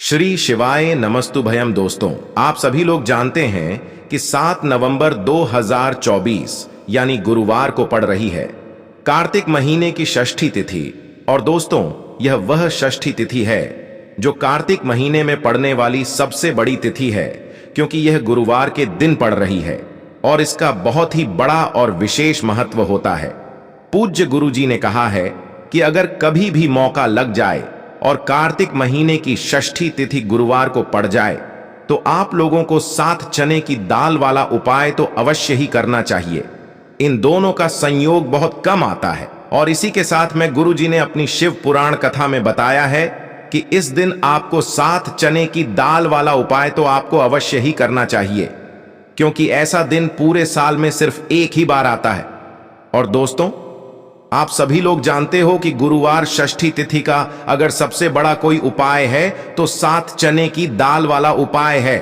श्री शिवाय नमस्तुभयम। दोस्तों, आप सभी लोग जानते हैं कि 7 नवंबर 2024 यानी गुरुवार को पड़ रही है कार्तिक महीने की षष्ठी तिथि। और दोस्तों, यह वह षष्ठी तिथि है जो कार्तिक महीने में पड़ने वाली सबसे बड़ी तिथि है, क्योंकि यह गुरुवार के दिन पड़ रही है और इसका बहुत ही बड़ा और विशेष महत्व होता है। पूज्य गुरु जी ने कहा है कि अगर कभी भी मौका लग जाए और कार्तिक महीने की षष्ठी तिथि गुरुवार को पड़ जाए तो आप लोगों को 7 चने की दाल वाला उपाय तो अवश्य ही करना चाहिए। इन दोनों का संयोग बहुत कम आता है और इसी के साथ में गुरु जी ने अपनी शिव पुराण कथा में बताया है कि इस दिन आपको 7 चने की दाल वाला उपाय तो आपको अवश्य ही करना चाहिए, क्योंकि ऐसा दिन पूरे साल में सिर्फ एक ही बार आता है। और दोस्तों, आप सभी लोग जानते हो कि गुरुवार षष्ठी तिथि का अगर सबसे बड़ा कोई उपाय है तो 7 चने की दाल वाला उपाय है।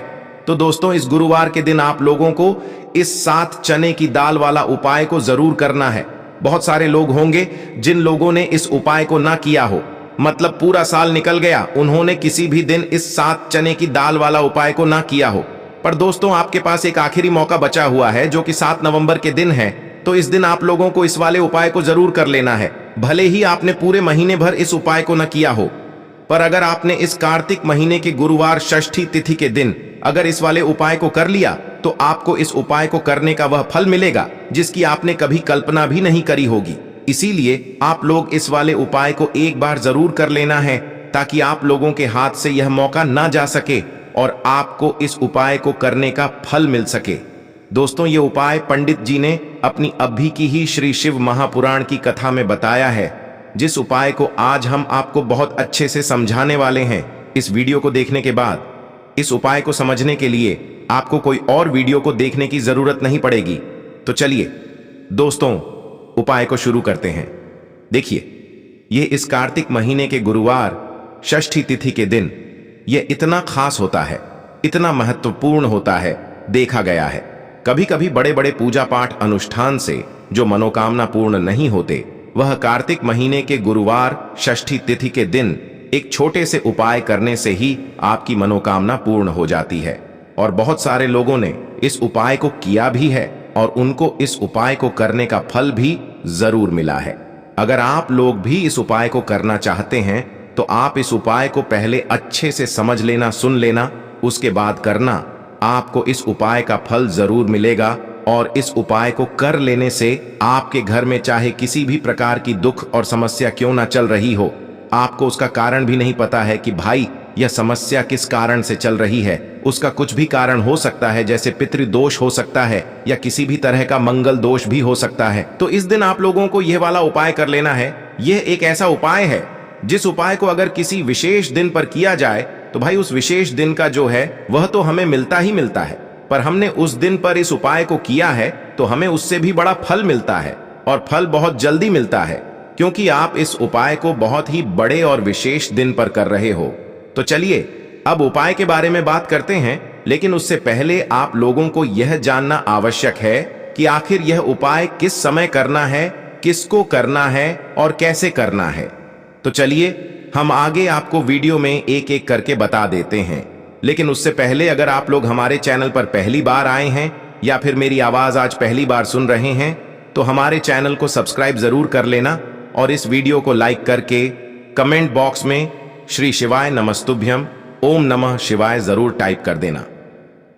तो दोस्तों, इस गुरुवार के दिन आप लोगों को इस 7 चने की दाल वाला उपाय को जरूर करना है। बहुत सारे लोग होंगे जिन लोगों ने इस उपाय को ना किया हो, मतलब पूरा साल निकल गया, उन्होंने किसी भी दिन इस 7 चने की दाल वाला उपाय को ना किया हो। पर दोस्तों, आपके पास एक आखिरी मौका बचा हुआ है जो कि 7 नवंबर के दिन है। तो इस दिन आप लोगों को इस वाले उपाय को जरूर कर लेना है। भले ही आपने पूरे महीने भर इस उपाय को न किया हो, पर अगर आपने इस कार्तिक महीने के गुरुवार षष्ठी तिथि के दिन अगर इस वाले उपाय को कर लिया तो आपको इस उपाय को करने का वह फल मिलेगा जिसकी आपने कभी कल्पना भी नहीं करी होगी। इसीलिए आप लोग इस वाले उपाय को एक बार जरूर कर लेना है, ताकि आप लोगों के हाथ से यह मौका ना जा सके और आपको इस उपाय को करने का फल मिल सके। दोस्तों, ये उपाय पंडित जी ने अपनी अभी की ही श्री शिव महापुराण की कथा में बताया है, जिस उपाय को आज हम आपको बहुत अच्छे से समझाने वाले हैं। इस वीडियो को देखने के बाद इस उपाय को समझने के लिए आपको कोई और वीडियो को देखने की जरूरत नहीं पड़ेगी। तो चलिए दोस्तों, उपाय को शुरू करते हैं। देखिए, ये इस कार्तिक महीने के गुरुवार षष्ठी तिथि के दिन यह इतना खास होता है, इतना महत्वपूर्ण होता है। देखा गया है कभी कभी बड़े बड़े पूजा पाठ अनुष्ठान से जो मनोकामना पूर्ण नहीं होते, वह कार्तिक महीने के गुरुवार षष्ठी तिथि के दिन एक छोटे से उपाय करने से ही आपकी मनोकामना पूर्ण हो जाती है। और बहुत सारे लोगों ने इस उपाय को किया भी है और उनको इस उपाय को करने का फल भी जरूर मिला है। अगर आप लोग भी इस उपाय को करना चाहते हैं तो आप इस उपाय को पहले अच्छे से समझ लेना, सुन लेना, उसके बाद करना। आपको इस उपाय का फल जरूर मिलेगा और इस उपाय को कर लेने से आपके घर में चाहे किसी भी प्रकार की दुख और समस्या क्यों ना चल रही हो, आपको उसका कारण भी नहीं पता है कि भाई यह समस्या किस कारण से चल रही है। उसका कुछ भी कारण हो सकता है, जैसे पितृदोष हो सकता है या किसी भी तरह का मंगल दोष भी हो सकता है। तो इस दिन आप लोगों को यह वाला उपाय कर लेना है। यह एक ऐसा उपाय है जिस उपाय को अगर किसी विशेष दिन पर किया जाए तो भाई उस विशेष दिन का जो है वह तो हमें मिलता ही मिलता है, पर हमने उस दिन पर इस उपाय को किया है तो हमें उससे भी बड़ा फल मिलता है, और फल बहुत जल्दी मिलता है, क्योंकि आप इस उपाय को बहुत ही बड़े और विशेष दिन पर कर रहे हो। तो चलिए अब उपाय के बारे में बात करते हैं, लेकिन उससे पहले आप लोगों को यह जानना आवश्यक है कि आखिर यह उपाय किस समय करना है, किसको करना है और कैसे करना है। तो चलिए हम आगे आपको वीडियो में एक एक करके बता देते हैं। लेकिन उससे पहले अगर आप लोग हमारे चैनल पर पहली बार आए हैं या फिर मेरी आवाज आज पहली बार सुन रहे हैं तो हमारे चैनल को सब्सक्राइब जरूर कर लेना और इस वीडियो को लाइक करके कमेंट बॉक्स में श्री शिवाय नमस्तुभ्यम, ओम नमः शिवाय जरूर टाइप कर देना।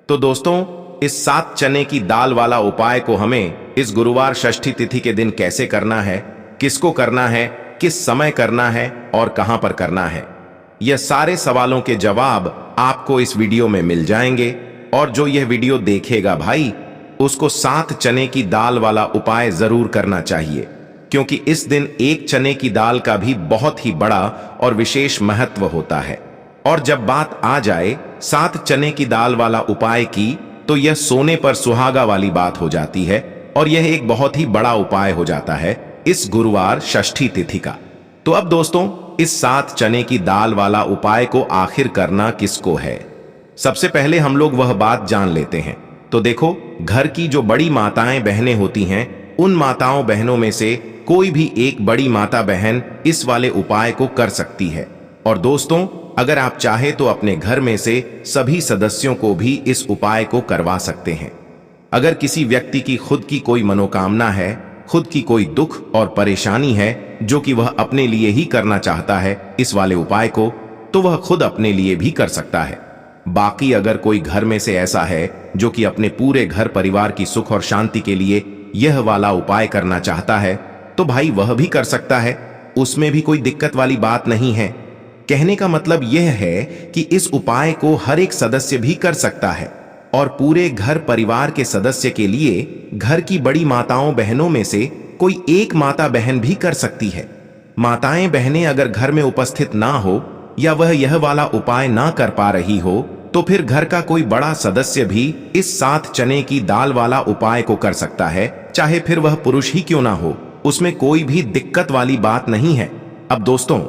तो दोस्तों, इस 7 चने की दाल वाला उपाय को हमें इस गुरुवार षष्ठी तिथि के दिन कैसे करना है, किसको करना है, किस समय करना है और कहां पर करना है, यह सारे सवालों के जवाब आपको इस वीडियो में मिल जाएंगे। और जो यह वीडियो देखेगा भाई, उसको 7 चने की दाल वाला उपाय जरूर करना चाहिए, क्योंकि इस दिन एक चने की दाल का भी बहुत ही बड़ा और विशेष महत्व होता है। और जब बात आ जाए 7 चने की दाल वाला उपाय की, तो यह सोने पर सुहागा वाली बात हो जाती है और यह एक बहुत ही बड़ा उपाय हो जाता है इस गुरुवार षष्ठी तिथि का। तो अब दोस्तों, इस 7 चने की दाल वाला उपाय को आखिर करना किसको है, सबसे पहले हम लोग वह बात जान लेते हैं। तो देखो, घर की जो बड़ी माताएं बहनें होती हैं, उन माताओं बहनों में से कोई भी एक बड़ी माता बहन इस वाले उपाय को कर सकती है। और दोस्तों, अगर आप चाहे तो अपने घर में से सभी सदस्यों को भी इस उपाय को करवा सकते हैं। अगर किसी व्यक्ति की खुद की कोई मनोकामना है, खुद की कोई दुख और परेशानी है जो कि वह अपने लिए ही करना चाहता है इस वाले उपाय को, तो वह खुद अपने लिए भी कर सकता है। बाकी अगर कोई घर में से ऐसा है जो कि अपने पूरे घर परिवार की सुख और शांति के लिए यह वाला उपाय करना चाहता है, तो भाई वह भी कर सकता है, उसमें भी कोई दिक्कत वाली बात नहीं है। कहने का मतलब यह है कि इस उपाय को हर एक सदस्य भी कर सकता है और पूरे घर परिवार के सदस्य के लिए घर की बड़ी माताओं बहनों में से कोई एक माता बहन भी कर सकती है। माताएं बहनें अगर घर में उपस्थित ना हो या वह यह वाला उपाय ना कर पा रही हो, तो फिर घर का कोई बड़ा सदस्य भी इस 7 चने की दाल वाला उपाय को कर सकता है, चाहे फिर वह पुरुष ही क्यों ना हो, उसमें कोई भी दिक्कत वाली बात नहीं है। अब दोस्तों,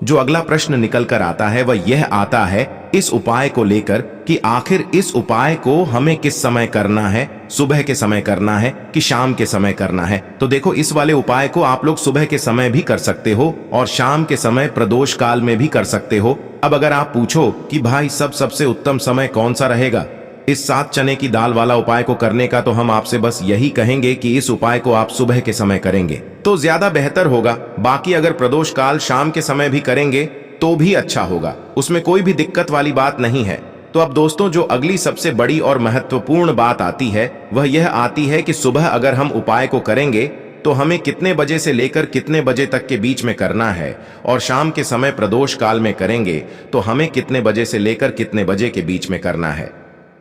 जो अगला प्रश्न निकल कर आता है वह यह आता है इस उपाय को लेकर कि आखिर इस उपाय को हमें किस समय करना है, सुबह के समय करना है कि शाम के समय करना है। तो देखो, इस वाले उपाय को आप लोग सुबह के समय भी कर सकते हो और शाम के समय प्रदोष काल में भी कर सकते हो। अब अगर आप पूछो कि भाई सबसे उत्तम समय कौन सा रहेगा इस 7 चने की दाल वाला उपाय को करने का, तो हम आपसे बस यही कहेंगे कि इस उपाय को आप सुबह के समय करेंगे तो ज्यादा बेहतर होगा। बाकी अगर प्रदोष काल शाम के समय भी करेंगे तो भी अच्छा होगा, उसमें कोई भी दिक्कत वाली बात नहीं है। तो अब दोस्तों, जो अगली सबसे बड़ी और महत्वपूर्ण बात आती है वह यह आती है कि सुबह अगर हम उपाय को करेंगे तो हमें कितने बजे से लेकर कितने बजे तक के बीच में करना है, और शाम के समय प्रदोष काल में करेंगे तो हमें कितने बजे से लेकर कितने बजे के बीच में करना है।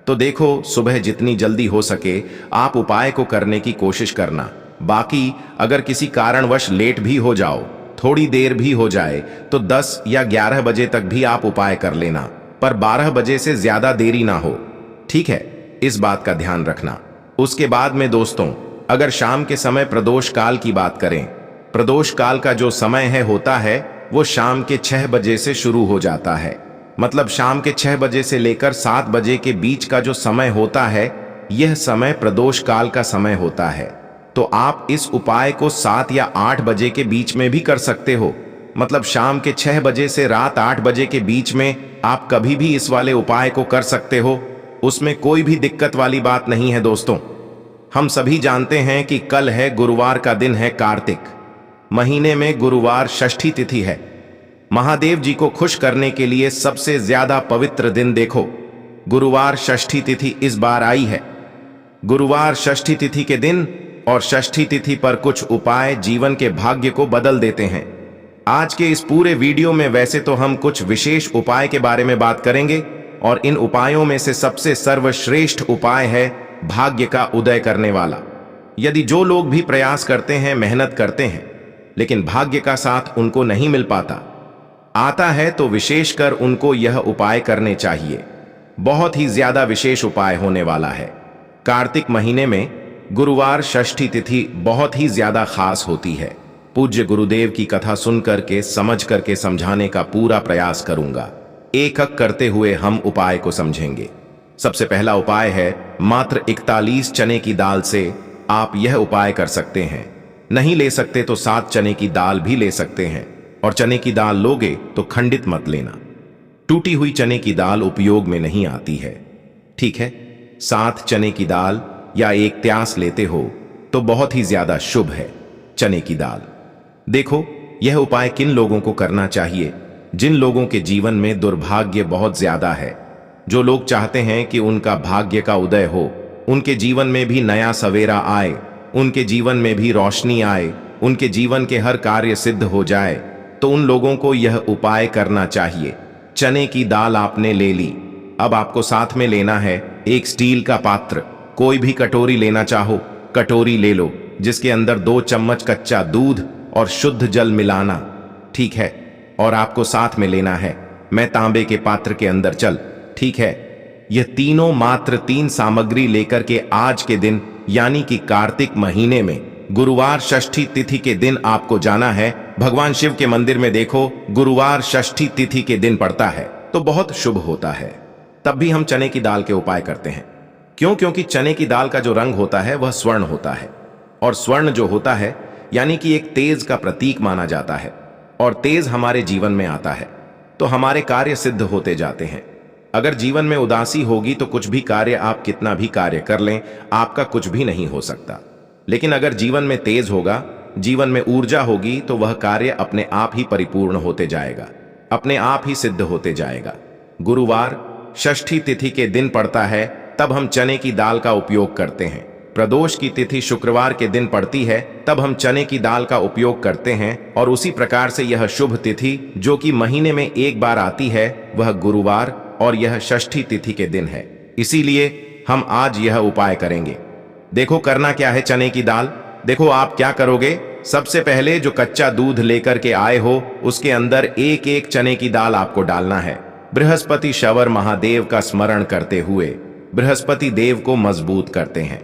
तो देखो, सुबह जितनी जल्दी हो सके आप उपाय को करने की कोशिश करना। बाकी अगर किसी कारणवश लेट भी हो जाओ, थोड़ी देर भी हो जाए, तो 10 या 11 बजे तक भी आप उपाय कर लेना, पर 12 बजे से ज्यादा देरी ना हो, ठीक है? इस बात का ध्यान रखना। उसके बाद में दोस्तों, अगर शाम के समय प्रदोष काल की बात करें, प्रदोष काल का जो समय होता है वो शाम के 6 बजे से शुरू हो जाता है। मतलब शाम के 6 बजे से लेकर 7 बजे के बीच का जो समय होता है, यह समय प्रदोष काल का समय होता है। तो आप इस उपाय को 7 या 8 बजे के बीच में भी कर सकते हो। मतलब शाम के 6 बजे से रात 8 बजे के बीच में आप कभी भी इस वाले उपाय को कर सकते हो, उसमें कोई भी दिक्कत वाली बात नहीं है। दोस्तों, हम सभी जानते हैं कि कल है गुरुवार का दिन है कार्तिक महीने में गुरुवार षष्ठी तिथि है। महादेव जी को खुश करने के लिए सबसे ज्यादा पवित्र दिन देखो, गुरुवार षष्ठी तिथि इस बार आई है। गुरुवार षष्ठी तिथि के दिन और षष्ठी तिथि पर कुछ उपाय जीवन के भाग्य को बदल देते हैं। आज के इस पूरे वीडियो में वैसे तो हम कुछ विशेष उपाय के बारे में बात करेंगे, और इन उपायों में से सबसे सर्वश्रेष्ठ उपाय है भाग्य का उदय करने वाला। यदि जो लोग भी प्रयास करते हैं, मेहनत करते हैं, लेकिन भाग्य का साथ उनको नहीं मिल पाता आता है, तो विशेषकर उनको यह उपाय करने चाहिए। बहुत ही ज्यादा विशेष उपाय होने वाला है। कार्तिक महीने में गुरुवार षष्ठी तिथि बहुत ही ज्यादा खास होती है। पूज्य गुरुदेव की कथा सुन करके समझ करके समझाने का पूरा प्रयास करूंगा। एक एक करते हुए हम उपाय को समझेंगे। सबसे पहला उपाय है, मात्र 41 चने की दाल से आप यह उपाय कर सकते हैं। नहीं ले सकते तो 7 चने की दाल भी ले सकते हैं, और चने की दाल लोगे तो खंडित मत लेना। टूटी हुई चने की दाल उपयोग में नहीं आती है, ठीक है? 7 चने की दाल या एक त्यास लेते हो तो बहुत ही ज्यादा शुभ है चने की दाल। देखो, यह उपाय किन लोगों को करना चाहिए? जिन लोगों के जीवन में दुर्भाग्य बहुत ज्यादा है, जो लोग चाहते हैं कि उनका भाग्य का उदय हो, उनके जीवन में भी नया सवेरा आए, उनके जीवन में भी रोशनी आए, उनके जीवन के हर कार्य सिद्ध हो जाए, तो उन लोगों को यह उपाय करना चाहिए। चने की दाल आपने ले ली, अब आपको साथ में लेना है एक स्टील का पात्र। कोई भी कटोरी लेना चाहो कटोरी ले लो, जिसके अंदर 2 चम्मच कच्चा दूध और शुद्ध जल मिलाना, ठीक है? और आपको साथ में लेना है मैं तांबे के पात्र के अंदर चल, ठीक है? यह तीनों मात्र 3 सामग्री लेकर के आज के दिन यानी कि कार्तिक महीने में गुरुवार षष्ठी तिथि के दिन आपको जाना है भगवान शिव के मंदिर में। देखो, गुरुवार षष्ठी तिथि के दिन पड़ता है तो बहुत शुभ होता है। तब भी हम चने की दाल के उपाय करते हैं। क्यों? क्योंकि चने की दाल का जो रंग होता है वह स्वर्ण होता है, और स्वर्ण जो होता है यानी कि एक तेज का प्रतीक माना जाता है, और तेज हमारे जीवन में आता है। तो हमारे कार्य सिद्ध होते जाते हैं। अगर जीवन में उदासी होगी तो कुछ भी कार्य, आप कितना भी कार्य कर लें, आपका कुछ भी नहीं हो सकता। लेकिन अगर जीवन में तेज होगा, जीवन में ऊर्जा होगी, तो वह कार्य अपने आप ही परिपूर्ण होते जाएगा, अपने आप ही सिद्ध होते जाएगा। गुरुवार षष्ठी तिथि के दिन पड़ता है, तब हम चने की दाल का उपयोग करते हैं। प्रदोष की तिथि शुक्रवार के दिन पड़ती है, तब हम चने की दाल का उपयोग करते हैं। और उसी प्रकार से यह शुभ तिथि जो कि महीने में एक बार आती है, वह गुरुवार और यह षष्ठी तिथि के दिन है। इसीलिए हम आज यह उपाय करेंगे। देखो करना क्या है चने की दाल। देखो आप क्या करोगे, सबसे पहले जो कच्चा दूध लेकर के आए हो, उसके अंदर एक एक चने की दाल आपको डालना है। बृहस्पति शवर महादेव का स्मरण करते हुए बृहस्पति देव को मजबूत करते हैं।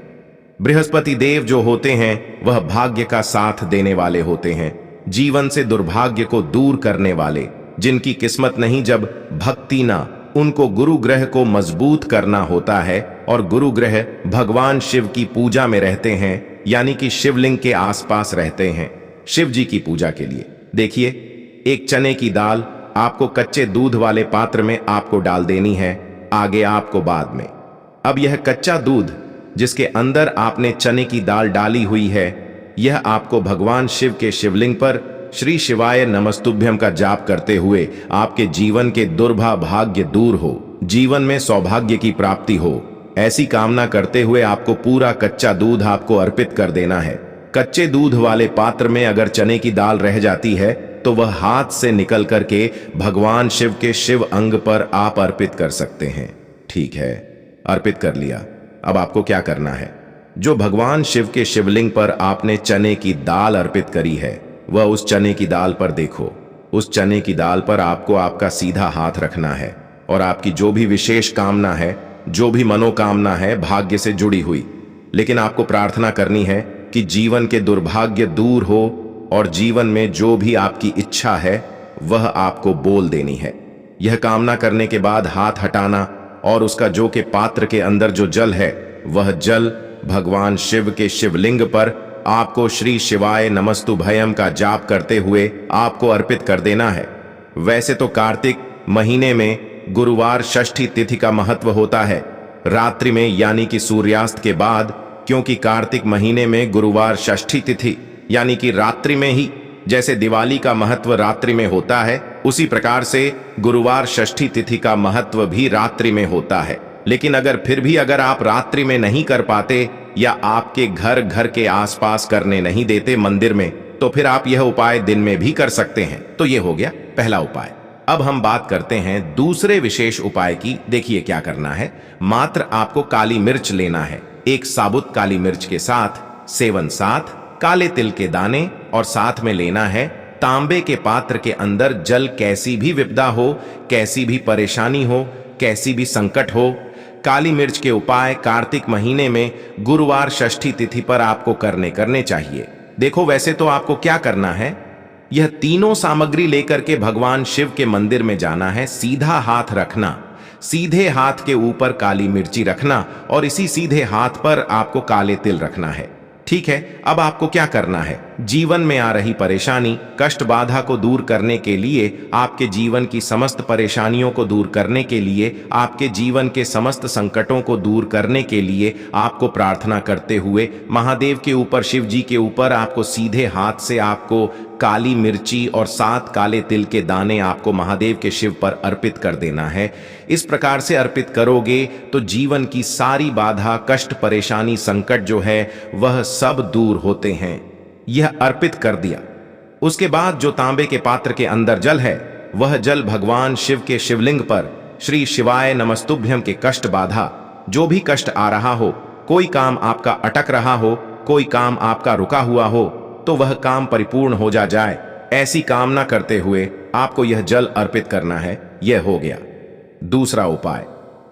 बृहस्पति देव जो होते हैं वह भाग्य का साथ देने वाले होते हैं, जीवन से दुर्भाग्य को दूर करने वाले। जिनकी किस्मत नहीं, जब भक्ति ना, उनको गुरु ग्रह को मजबूत करना होता है। और गुरु ग्रह भगवान शिव की पूजा में रहते हैं, यानी कि शिवलिंग के आसपास रहते हैं, शिव जी की पूजा के लिए। देखिए, एक चने की दाल आपको कच्चे दूध वाले पात्र में आपको डाल देनी है, आगे आपको बाद में। अब यह कच्चा दूध जिसके अंदर आपने चने की दाल डाली हुई है, यह आपको भगवान शिव के शिवलिंग पर श्री शिवाय नमस्तुभ्यम का जाप करते हुए आपके जीवन के दुर्भाग्य दूर हो, जीवन में सौभाग्य की प्राप्ति हो, ऐसी कामना करते हुए आपको पूरा कच्चा दूध आपको अर्पित कर देना है। कच्चे दूध वाले पात्र में अगर चने की दाल रह जाती है तो वह हाथ से निकल करके भगवान शिव के शिव अंग पर आप अर्पित कर सकते हैं। ठीक है, अर्पित कर लिया। अब आपको क्या करना है, जो भगवान शिव के शिवलिंग पर आपने चने की दाल अर्पित करी है, वह उस चने की दाल पर देखो। उस चने की दाल पर आपको आपका सीधा हाथ रखना है और आपकी जो भी विशेष कामना है, जो भी मनोकामना है भाग्य से जुड़ी हुई, लेकिन आपको प्रार्थना करनी है कि जीवन के दुर्भाग्य दूर हो और जीवन में जो भी आपकी इच्छा है वह आपको बोल देनी है। यह कामना करने के बाद हाथ हटाना और उसका जो के पात्र के अंदर जो जल है, वह जल भगवान शिव के शिवलिंग पर आपको श्री शिवाय नमस्तुभयम का जाप करते हुए आपको अर्पित कर देना है। वैसे तो कार्तिक महीने में गुरुवार षष्ठी तिथि का महत्व होता है, रात्रि में यानी कि सूर्यास्त के बाद, क्योंकि कार्तिक महीने में गुरुवार षष्ठी तिथि यानी कि रात्रि में ही, जैसे दिवाली का महत्व रात्रि में होता है, उसी प्रकार से गुरुवार षष्ठी तिथि का महत्व भी रात्रि में होता है। लेकिन अगर फिर भी अगर आप रात्रि में नहीं कर पाते या आपके घर के आसपास करने नहीं देते मंदिर में, तो फिर आप यह उपाय दिन में भी कर सकते हैं। तो यह हो गया पहला उपाय। अब हम बात करते हैं दूसरे विशेष उपाय की। देखिए क्या करना है, मात्र आपको काली मिर्च लेना है। एक साबुत काली मिर्च के साथ सेवन साथ काले तिल के दाने और साथ में लेना है तांबे के पात्र के अंदर जल। कैसी भी विपदा हो, कैसी भी परेशानी हो, कैसी भी संकट हो, काली मिर्च के उपाय कार्तिक महीने में गुरुवार षष्ठी तिथि पर आपको करने चाहिए। देखो वैसे तो आपको क्या करना है, यह तीनों सामग्री लेकर के भगवान शिव के मंदिर में जाना है। सीधा हाथ रखना, सीधे हाथ के ऊपर काली मिर्ची रखना और इसी सीधे हाथ पर आपको काले तिल रखना है। ठीक है, अब आपको क्या करना है, जीवन में आ रही परेशानी, कष्ट बाधा को दूर करने के लिए, आपके जीवन की समस्त परेशानियों को दूर करने के लिए, आपके जीवन के समस्त संकटों को दूर करने के लिए आपको प्रार्थना करते हुए महादेव के ऊपर, शिव जी के ऊपर आपको सीधे हाथ से आपको काली मिर्ची और 7 काले तिल के दाने आपको महादेव के शिव पर अर्पित कर देना है। इस प्रकार से अर्पित करोगे तो जीवन की सारी बाधा, कष्ट, परेशानी, संकट जो है वह सब दूर होते हैं। यह अर्पित कर दिया। उसके बाद जो तांबे के पात्र के अंदर जल है, वह जल भगवान शिव के शिवलिंग पर श्री शिवाय नमस्तुभ्यम के कष्ट बाधा, जो भी कष्ट आ रहा हो, कोई काम आपका अटक रहा हो, कोई काम आपका रुका हुआ हो, तो वह काम परिपूर्ण हो जाए, ऐसी कामना करते हुए आपको यह जल अर्पित करना है। यह हो गया दूसरा उपाय।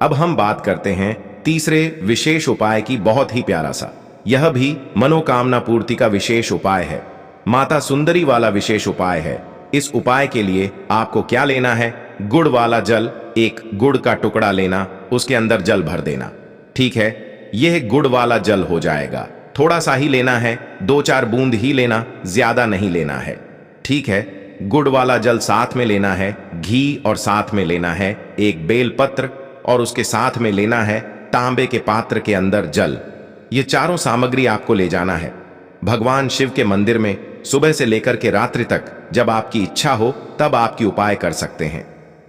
अब हम बात करते हैं तीसरे विशेष उपाय की। बहुत ही प्यारा सा, यह भी मनोकामना पूर्ति का विशेष उपाय है, माता सुंदरी वाला विशेष उपाय है। इस उपाय के लिए आपको क्या लेना है, गुड़ वाला जल, एक गुड़ का टुकड़ा लेना, उसके अंदर जल भर देना। ठीक है, यह गुड़ वाला जल हो जाएगा। थोड़ा सा ही लेना है, 2-4 बूंद ही लेना, ज्यादा नहीं लेना है। ठीक है, गुड़ वाला जल साथ में लेना है, घी और साथ में लेना है एक बेलपत्र, और उसके साथ में लेना है तांबे के पात्र के अंदर जल। ये चारों सामग्री आपको ले जाना है भगवान शिव के मंदिर में। सुबह से लेकर के रात्रि तक जब आपकी इच्छा हो तब आपकी उपाय कर सकते हैं।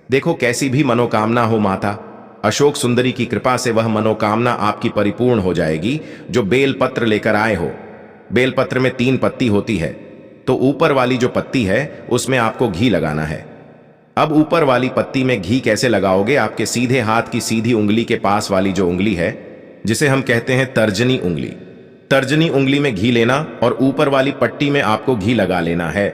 देखो, कैसी भी मनोकामना हो, माता अशोक सुंदरी की कृपा से वह मनोकामना आपकी परिपूर्ण हो जाएगी जो बेलपत्र लेकर आए हो। बेलपत्र में 3 पत्ती होती है, तो ऊपर वाली जो पत्ती है उसमें आपको घी लगाना है। अब ऊपर वाली पत्ती में घी कैसे लगाओगे? आपके सीधे हाथ की सीधी उंगली के पास वाली जो उंगली है, जिसे हम कहते हैं तर्जनी उंगली, तर्जनी उंगली में घी लेना और ऊपर वाली पट्टी में आपको घी लगा लेना है।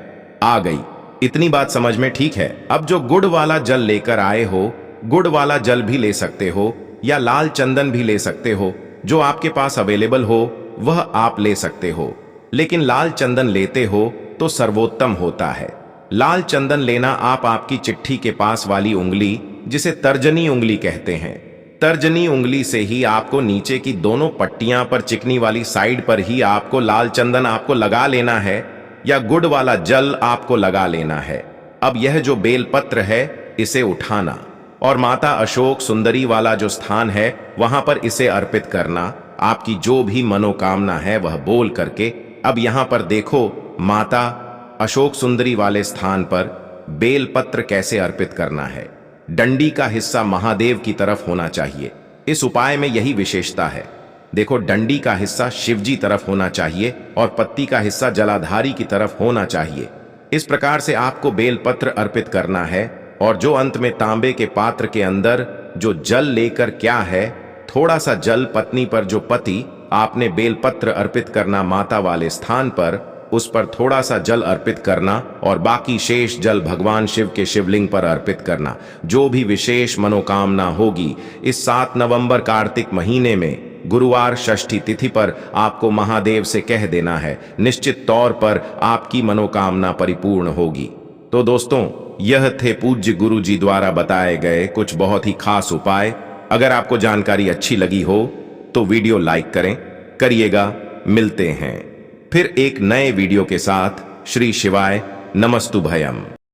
आ गई इतनी बात समझ में? ठीक है। अब जो गुड़ वाला जल लेकर आए हो, गुड़ वाला जल भी ले सकते हो या लाल चंदन भी ले सकते हो, जो आपके पास अवेलेबल हो वह आप ले सकते हो। लेकिन लाल चंदन लेते हो तो सर्वोत्तम होता है। लाल चंदन लेना आप आपकी चिट्ठी के पास वाली उंगली, जिसे तर्जनी उंगली कहते हैं, तर्जनी उंगली से ही आपको नीचे की दोनों पट्टियां पर चिकनी वाली साइड पर ही आपको लाल चंदन आपको लगा लेना है या गुड़ वाला जल आपको लगा लेना है। अब यह जो बेलपत्र है इसे उठाना और माता अशोक सुंदरी वाला जो स्थान है वहां पर इसे अर्पित करना। आपकी जो भी मनोकामना है वह बोल करके। अब यहां पर देखो, माता अशोक सुंदरी वाले स्थान पर बेलपत्र कैसे अर्पित करना है। डंडी का हिस्सा महादेव की तरफ होना चाहिए। इस उपाय में यही विशेषता है। देखो, डंडी का हिस्सा शिवजी तरफ होना चाहिए और पत्ती का हिस्सा जलाधारी की तरफ होना चाहिए। इस प्रकार से आपको बेलपत्र अर्पित करना है और जो अंत में तांबे के पात्र के अंदर जो जल लेकर क्या है, थोड़ा सा जल पत्नी पर जो पति आपने बेलपत्र अर्पित करना माता वाले स्थान पर, उस पर थोड़ा सा जल अर्पित करना और बाकी शेष जल भगवान शिव के शिवलिंग पर अर्पित करना। जो भी विशेष मनोकामना होगी इस 7 नवंबर कार्तिक महीने में गुरुवार षष्ठी तिथि पर आपको महादेव से कह देना है। निश्चित तौर पर आपकी मनोकामना परिपूर्ण होगी। तो दोस्तों, यह थे पूज्य गुरु जी द्वारा बताए गए कुछ बहुत ही खास उपाय। अगर आपको जानकारी अच्छी लगी हो तो वीडियो लाइक करिएगा। मिलते हैं फिर एक नए वीडियो के साथ। श्री शिवाय नमस्तु भयम।